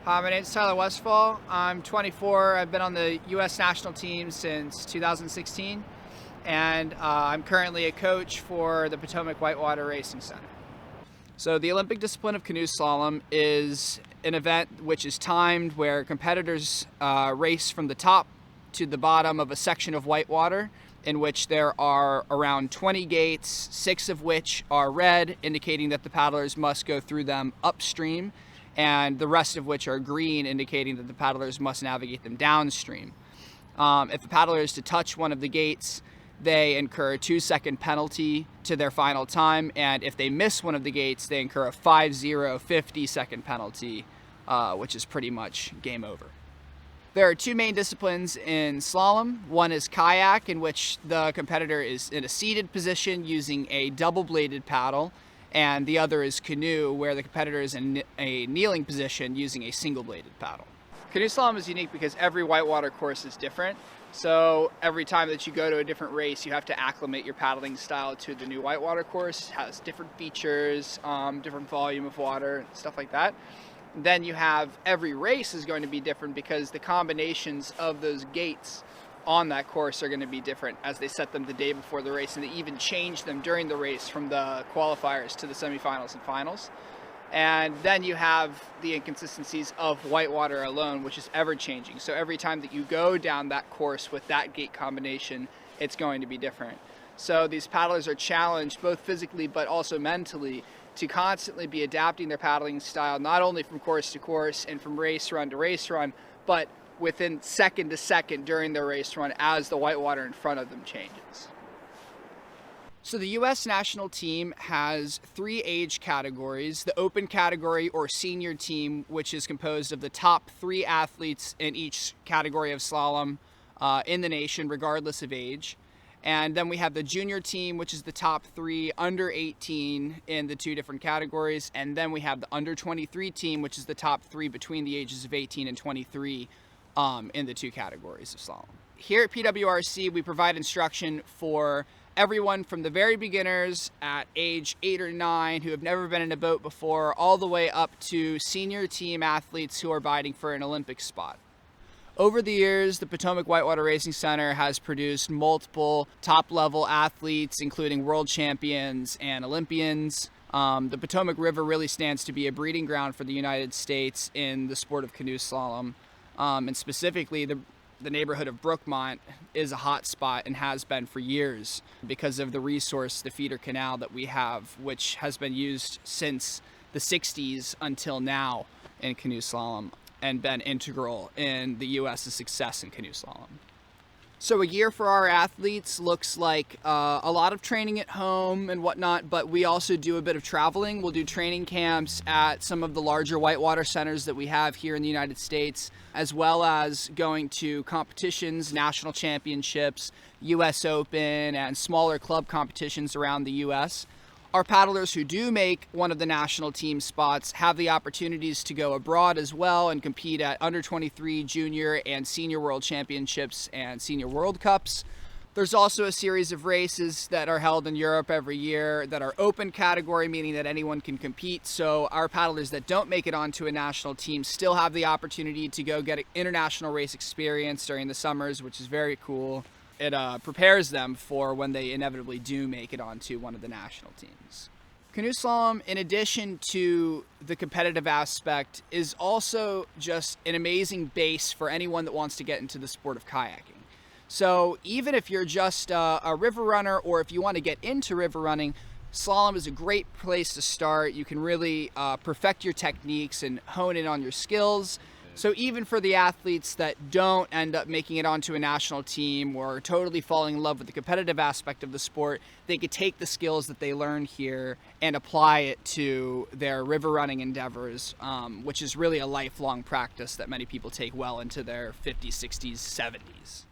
Hi, my name is Tyler Westfall. I'm 24. I've been on the U.S. national team since 2016, and I'm currently a coach for the Potomac Whitewater Racing Center. So the Olympic discipline of canoe slalom is an event which is timed where competitors race from the top to the bottom of a section of whitewater in which there are around 20 gates, 6 of which are red, indicating that the paddlers must go through them upstream, and the rest of which are green, indicating that the paddlers must navigate them downstream. If a paddler is to touch one of the gates, they incur a 2-second penalty to their final time, and if they miss one of the gates, they incur a 50-second penalty, which is pretty much game over. There are 2 main disciplines in slalom. One is kayak, in which the competitor is in a seated position using a double-bladed paddle, and the other is canoe, where the competitor is in a kneeling position using a single-bladed paddle. Canoe slalom is unique because every whitewater course is different. So every time that you go to a different race, you have to acclimate your paddling style to the new whitewater course. It has different features, different volume of water, stuff like that. Then you have every race is going to be different because the combinations of those gates on that course are going to be different as they set them the day before the race, and they even change them during the race from the qualifiers to the semifinals and finals. And then you have the inconsistencies of whitewater alone, which is ever changing. So every time that you go down that course with that gate combination, it's going to be different. So these paddlers are challenged both physically but also mentally to constantly be adapting their paddling style, not only from course to course and from race run to race run, but within second to second during their race run as the whitewater in front of them changes. So the U.S. national team has 3 age categories: the open category or senior team, which is composed of the top 3 athletes in each category of slalom in the nation, regardless of age. And then we have the junior team, which is the top 3 under 18 in the 2 different categories. And then we have the under 23 team, which is the top 3 between the ages of 18 and 23 in the 2 categories of slalom. Here at PWRC, we provide instruction for everyone from the very beginners at age 8 or 9 who have never been in a boat before, all the way up to senior team athletes who are vying for an Olympic spot. Over the years, the Potomac Whitewater Racing Center has produced multiple top-level athletes, including world champions and Olympians. The Potomac River really stands to be a breeding ground for the United States in the sport of canoe slalom. And specifically, the neighborhood of Brookmont is a hot spot and has been for years because of the resource, the feeder canal that we have, which has been used since the 60s until now in canoe slalom, and been integral in the U.S.'s success in canoe slalom. So a year for our athletes looks like a lot of training at home and whatnot, but we also do a bit of traveling. We'll do training camps at some of the larger whitewater centers that we have here in the United States, as well as going to competitions, national championships, U.S. Open, and smaller club competitions around the U.S. Our paddlers who do make one of the national team spots have the opportunities to go abroad as well and compete at under 23 junior and senior world championships and senior world cups. There's also a series of races that are held in Europe every year that are open category, meaning that anyone can compete. So our paddlers that don't make it onto a national team still have the opportunity to go get international race experience during the summers, which is very cool. It prepares them for when they inevitably do make it onto one of the national teams. Canoe slalom, in addition to the competitive aspect, is also just an amazing base for anyone that wants to get into the sport of kayaking. So even if you're just a river runner, or if you want to get into river running, slalom is a great place to start. You can really perfect your techniques and hone in on your skills. So even for the athletes that don't end up making it onto a national team or totally falling in love with the competitive aspect of the sport, they could take the skills that they learn here and apply it to their river running endeavors, which is really a lifelong practice that many people take well into their 50s, 60s, 70s.